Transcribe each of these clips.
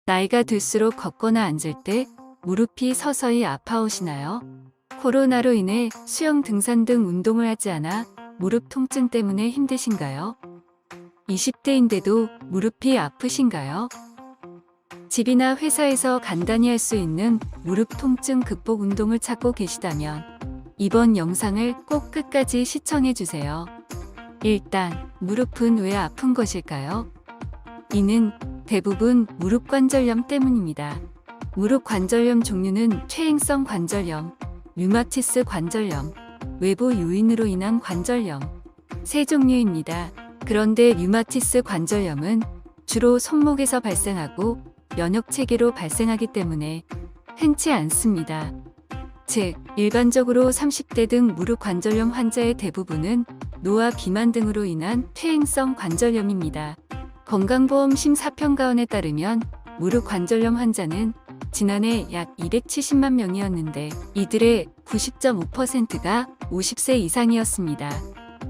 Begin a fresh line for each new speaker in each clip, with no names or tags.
나이가 들수록 걷거나 앉을 때 무릎이 서서히 아파오시나요? 코로나로 인해 수영, 등산 등 운동을 하지 않아 무릎 통증 때문에 힘드신가요? 20대인데도 무릎이 아프신가요? 집이나 회사에서 간단히 할 수 있는 무릎 통증 극복 운동을 찾고 계시다면 이번 영상을 꼭 끝까지 시청해 주세요. 일단 무릎은 왜 아픈 것일까요? 이는 대부분 무릎 관절염 때문입니다. 무릎 관절염 종류는 퇴행성 관절염, 류마티스 관절염, 외부 요인으로 인한 관절염 세 종류입니다. 그런데 류마티스 관절염은 주로 손목에서 발생하고 면역 체계로 발생하기 때문에 흔치 않습니다. 즉, 일반적으로 30대 등 무릎 관절염 환자의 대부분은 노화, 비만 등으로 인한 퇴행성 관절염입니다. 건강보험 심사평가원에 따르면 무릎 관절염 환자는 지난해 약 270만 명이었는데 이들의 90.5%가 50세 이상이었습니다.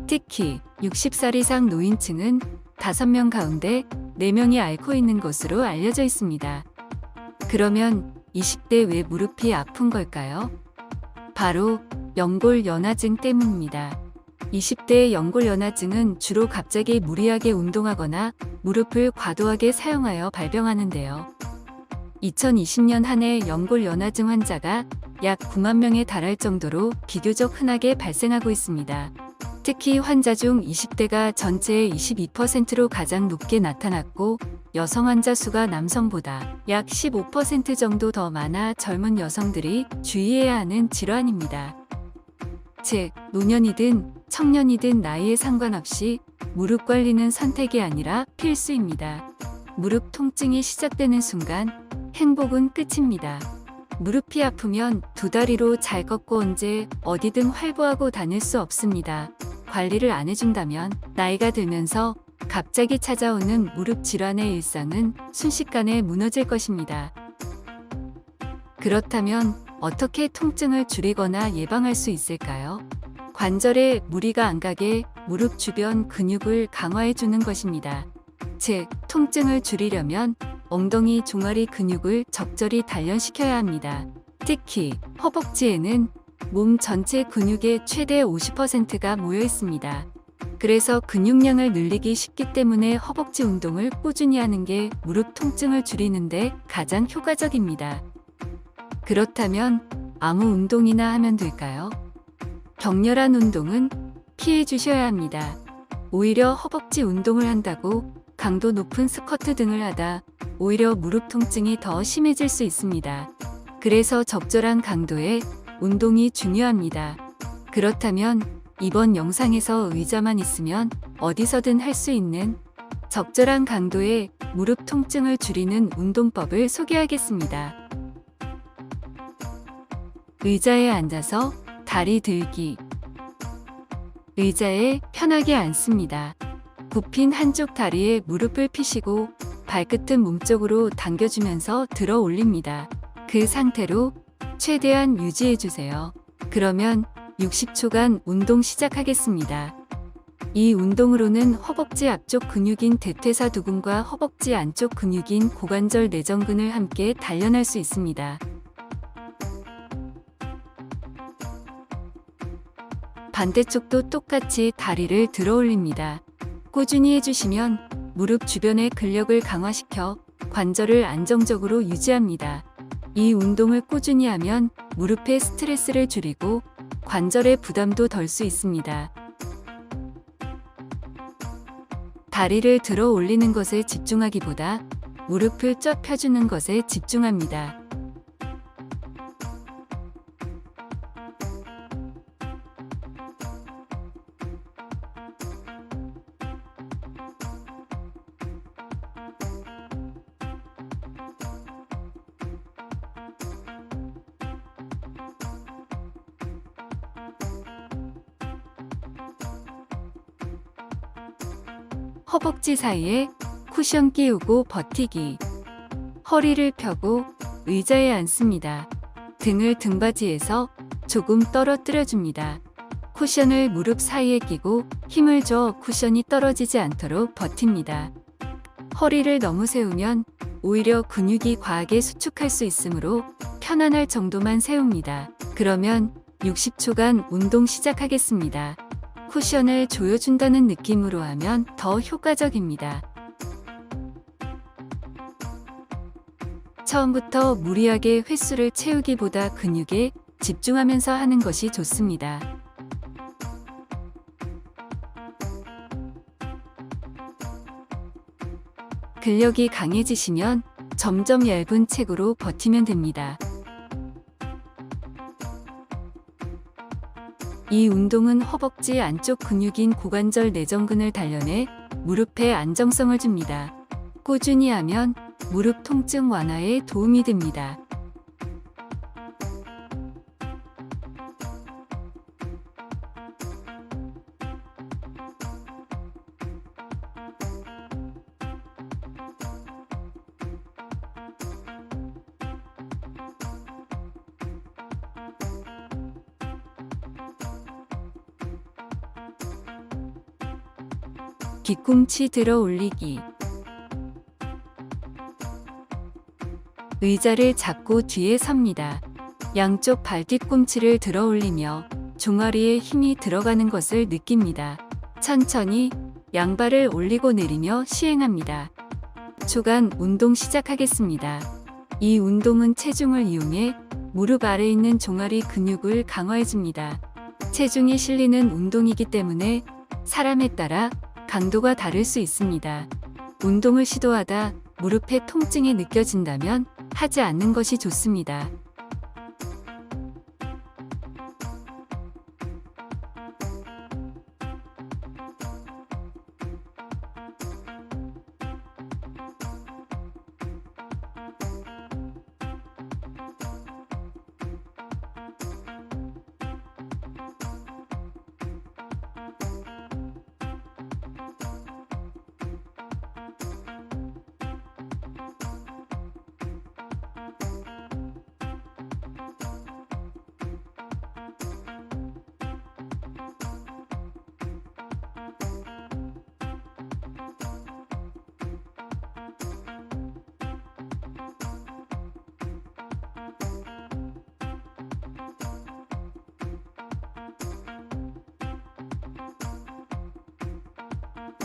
특히 60살 이상 노인층은 5명 가운데 4명이 앓고 있는 것으로 알려져 있습니다. 그러면 20대 왜 무릎이 아픈 걸까요? 바로 연골연화증 때문입니다. 20대의 연골연화증은 주로 갑자기 무리하게 운동하거나 무릎을 과도하게 사용하여 발병하는데요. 2020년 한 해 연골연화증 환자가 약 9만 명에 달할 정도로 비교적 흔하게 발생하고 있습니다. 특히 환자 중 20대가 전체의 22%로 가장 높게 나타났고 여성 환자 수가 남성보다 약 15% 정도 더 많아 젊은 여성들이 주의해야 하는 질환입니다. 즉, 노년이든 청년이든 나이에 상관없이 무릎 관리는 선택이 아니라 필수입니다. 무릎 통증이 시작되는 순간 행복은 끝입니다. 무릎이 아프면 두 다리로 잘 걷고 언제 어디든 활보하고 다닐 수 없습니다. 관리를 안 해준다면 나이가 들면서 갑자기 찾아오는 무릎 질환의 일상은 순식간에 무너질 것입니다. 그렇다면 어떻게 통증을 줄이거나 예방할 수 있을까요? 관절에 무리가 안 가게 무릎 주변 근육을 강화해 주는 것입니다. 즉, 통증을 줄이려면 엉덩이 종아리 근육을 적절히 단련시켜야 합니다. 특히 허벅지에는 몸 전체 근육의 최대 50%가 모여 있습니다. 그래서 근육량을 늘리기 쉽기 때문에 허벅지 운동을 꾸준히 하는 게 무릎 통증을 줄이는데 가장 효과적입니다. 그렇다면 아무 운동이나 하면 될까요? 격렬한 운동은 피해 주셔야 합니다. 오히려 허벅지 운동을 한다고 강도 높은 스쿼트 등을 하다 오히려 무릎 통증이 더 심해질 수 있습니다. 그래서 적절한 강도의 운동이 중요합니다. 그렇다면 이번 영상에서 의자만 있으면 어디서든 할 수 있는 적절한 강도의 무릎 통증을 줄이는 운동법을 소개하겠습니다. 의자에 앉아서 다리 들기. 의자에 편하게 앉습니다. 굽힌 한쪽 다리에 무릎을 펴시고 발끝은 몸쪽으로 당겨주면서 들어 올립니다. 그 상태로 최대한 유지해주세요. 그러면 60초간 운동 시작하겠습니다. 이 운동으로는 허벅지 앞쪽 근육인 대퇴사두근과 허벅지 안쪽 근육인 고관절 내전근을 함께 단련할 수 있습니다. 반대쪽도 똑같이 다리를 들어 올립니다. 꾸준히 해주시면 무릎 주변의 근력을 강화시켜 관절을 안정적으로 유지합니다. 이 운동을 꾸준히 하면 무릎의 스트레스를 줄이고 관절의 부담도 덜 수 있습니다. 다리를 들어 올리는 것에 집중하기보다 무릎을 쫙 펴주는 것에 집중합니다. 허벅지 사이에 쿠션 끼우고 버티기. 허리를 펴고 의자에 앉습니다. 등을 등받이에서 조금 떨어뜨려 줍니다. 쿠션을 무릎 사이에 끼고 힘을 줘 쿠션이 떨어지지 않도록 버팁니다. 허리를 너무 세우면 오히려 근육이 과하게 수축할 수 있으므로 편안할 정도만 세웁니다. 그러면 60초간 운동 시작하겠습니다. 쿠션을 조여준다는 느낌으로 하면 더 효과적입니다. 처음부터 무리하게 횟수를 채우기보다 근육에 집중하면서 하는 것이 좋습니다. 근력이 강해지시면 점점 얇은 책으로 버티면 됩니다. 이 운동은 허벅지 안쪽 근육인 고관절 내전근을 단련해 무릎에 안정성을 줍니다. 꾸준히 하면 무릎 통증 완화에 도움이 됩니다. 뒤꿈치 들어 올리기. 의자를 잡고 뒤에 섭니다. 양쪽 발 뒤꿈치를 들어 올리며 종아리에 힘이 들어가는 것을 느낍니다. 천천히 양발을 올리고 내리며 시행합니다. 초간 운동 시작하겠습니다. 이 운동은 체중을 이용해 무릎 아래에 있는 종아리 근육을 강화해줍니다. 체중이 실리는 운동이기 때문에 사람에 따라 강도가 다를 수 있습니다. 운동을 시도하다 무릎에 통증이 느껴진다면 하지 않는 것이 좋습니다.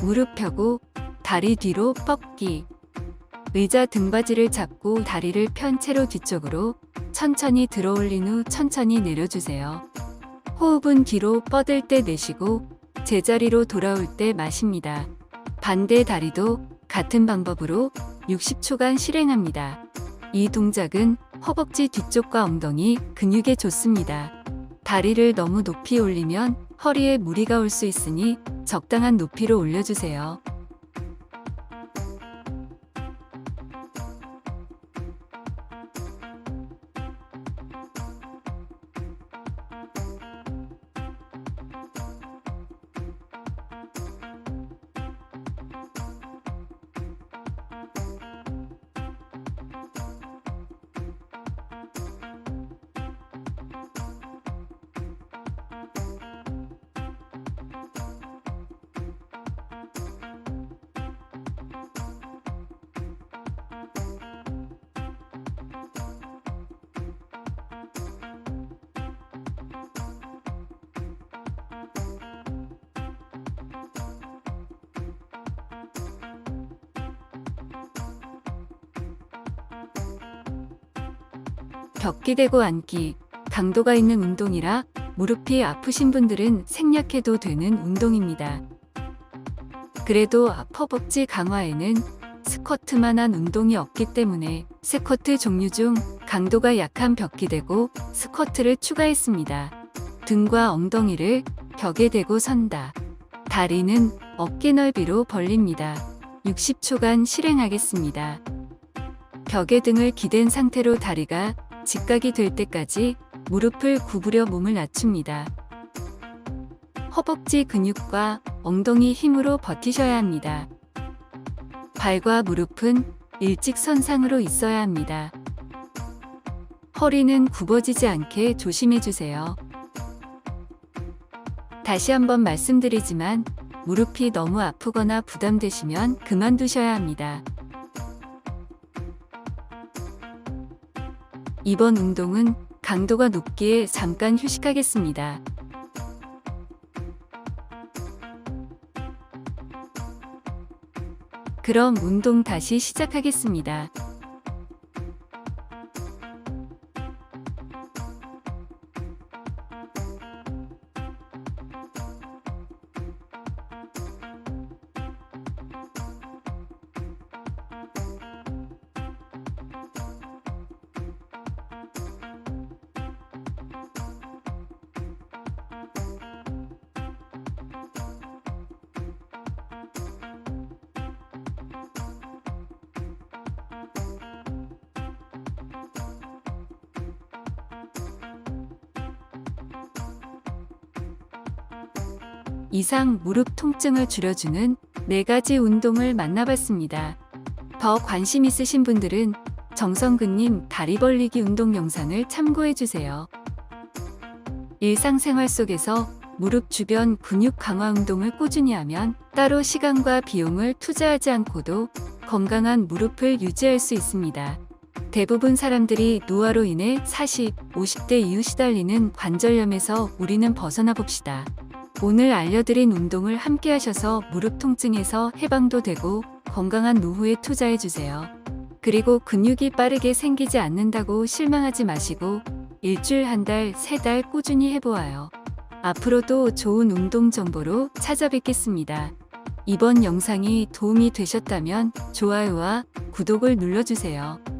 무릎 펴고 다리 뒤로 뻗기. 의자 등받이를 잡고 다리를 편 채로 뒤쪽으로 천천히 들어 올린 후 천천히 내려주세요. 호흡은 뒤로 뻗을 때 내쉬고 제자리로 돌아올 때 마십니다. 반대 다리도 같은 방법으로 60초간 실행합니다. 이 동작은 허벅지 뒤쪽과 엉덩이 근육에 좋습니다. 다리를 너무 높이 올리면 허리에 무리가 올 수 있으니 적당한 높이로 올려주세요. 벽기 대고 앉기. 강도가 있는 운동이라 무릎이 아프신 분들은 생략해도 되는 운동입니다. 그래도 허벅지 강화에는 스쿼트만한 운동이 없기 때문에 스쿼트 종류 중 강도가 약한 벽기 대고 스쿼트를 추가했습니다. 등과 엉덩이를 벽에 대고 선다. 다리는 어깨 넓이로 벌립니다. 60초간 실행하겠습니다. 벽에 등을 기댄 상태로 다리가 직각이 될 때까지 무릎을 구부려 몸을 낮춥니다. 허벅지 근육과 엉덩이 힘으로 버티셔야 합니다. 발과 무릎은 일직선상으로 있어야 합니다. 허리는 굽어지지 않게 조심해 주세요. 다시 한번 말씀드리지만 무릎이 너무 아프거나 부담되시면 그만두셔야 합니다. 이번 운동은 강도가 높기에 잠깐 휴식하겠습니다. 그럼 운동 다시 시작하겠습니다. 이상 무릎 통증을 줄여주는 4가지 운동을 만나봤습니다. 더 관심 있으신 분들은 정성근님 다리 벌리기 운동 영상을 참고해주세요. 일상생활 속에서 무릎 주변 근육 강화 운동을 꾸준히 하면 따로 시간과 비용을 투자하지 않고도 건강한 무릎을 유지할 수 있습니다. 대부분 사람들이 노화로 인해 40, 50대 이후 시달리는 관절염에서 우리는 벗어나 봅시다. 오늘 알려드린 운동을 함께 하셔서 무릎 통증에서 해방도 되고 건강한 노후에 투자해주세요. 그리고 근육이 빠르게 생기지 않는다고 실망하지 마시고 일주일, 한 달, 3달 꾸준히 해보아요. 앞으로도 좋은 운동 정보로 찾아뵙겠습니다. 이번 영상이 도움이 되셨다면 좋아요와 구독을 눌러주세요.